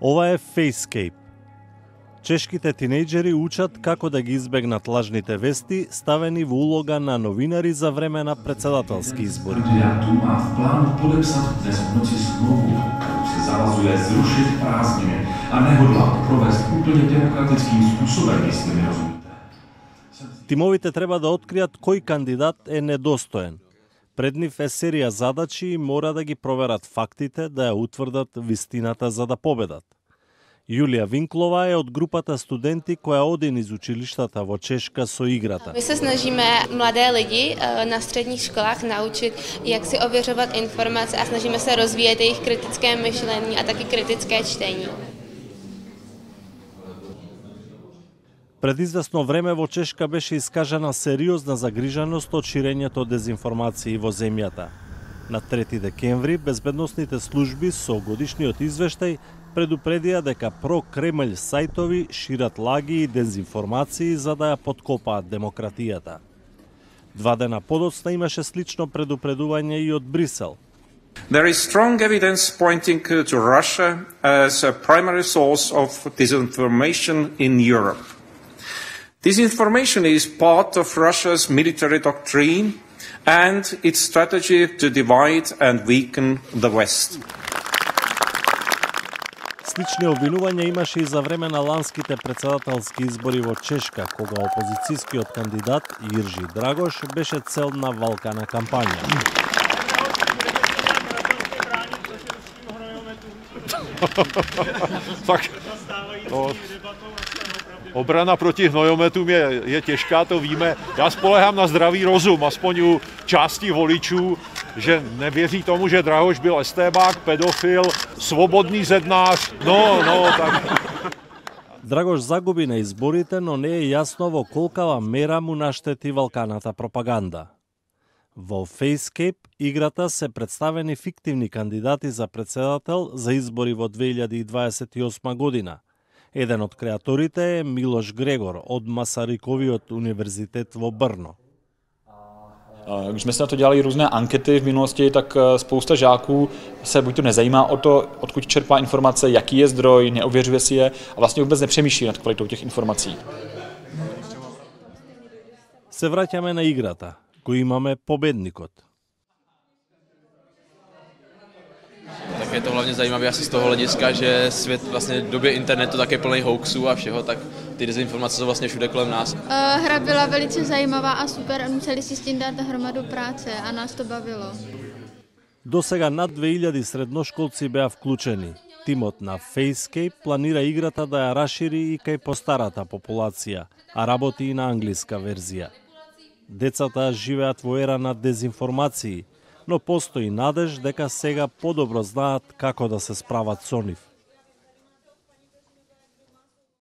Ова е Facescape. Чешките тинејџери учат како да ги избегнат лажните вести, ставени во улога на новинари за време на председателски избори. Kandidátu má v plánu podepsat dnes v noci smlouvu, kterou se zavazuje zrušit prázdniny a nehodlá to provést úplně demokratickým způsobem, jestli mi rozumíte. Тимовите треба да откријат кој кандидат е недостоен. Пред нив е серија задачи и мора да ги проверат фактите, да ја утврдат вистината за да победат. Јулија Винклова е од групата студенти која оди низ училиштата во Чешка со играта. My se snažíme mladé lidi na středních školách naučit, jak si ověřovat informace a snažíme se rozvíjet jejich kritické myšlení a taky kritické čtení. Пред известно време во Чешка беше искажана сериозна загриженост од ширењето дезинформации во земјата. На 3 декември безбедносните служби со годишниот извештај предупредија дека про-Кремљ сајтови шират лаги и дезинформации за да ја подкопаат демократијата. 2 дена подоцна имаше слично предупредување и од Брисел. There is strong evidence pointing to Russia as a primary source of disinformation in Europe. Disinformation is part of Russia's military doctrine and its strategy to divide and weaken the West. Слични обвинувања имаше и за време на ланските председателски избори во Чешка, кога опозицијскиот кандидат Иржи Драгош беше цел на валкана кампања. Tak obrana proti hnojometům je těžká, to víme. Já spolehám na zdravý rozum, aspoň u části voličů, že nevěří tomu, že Drahoš byl estébák, pedofil, svobodný zednář. No, tak. Драгош загуби на изборите, но не е јасно во колкава мера му наштети валканата пропаганда. Во Facescape играта се представени фиктивни кандидати за председател за избори во 2028 година. Еден од креаторите е Милош Грегор од Masarykovиот универзитет во Brno. Když jsme se na to dělali různé ankety v minulosti, tak spousta žáků se buď to nezajímá o to, odkud čerpá informace, jaký je zdroj, neověřuje si je a vlastně vůbec nepřemýšlí nad kvalitou těch informací. Се враќаме на играта. Го имаме победникот. Tak je to hlavně zajímavé asi z toho hlediska, že svět vlastně v době internetu tak je plný hoaxů a všeho, tak ty dezinformace jsou vlastně všude kolem nás. Hra byla velice zajímavá a super, museli si s tím dát hromadu práce a nás to bavilo. До сега над 2000 средношколци беа вклучени. Тимот на Facescape планира играта да ја расшири и кај постарата популација, а работи и на англиска верзија. Децата живеат во ера на дезинформации, но постои надеж дека сега подобро знаат како да се справат со нив.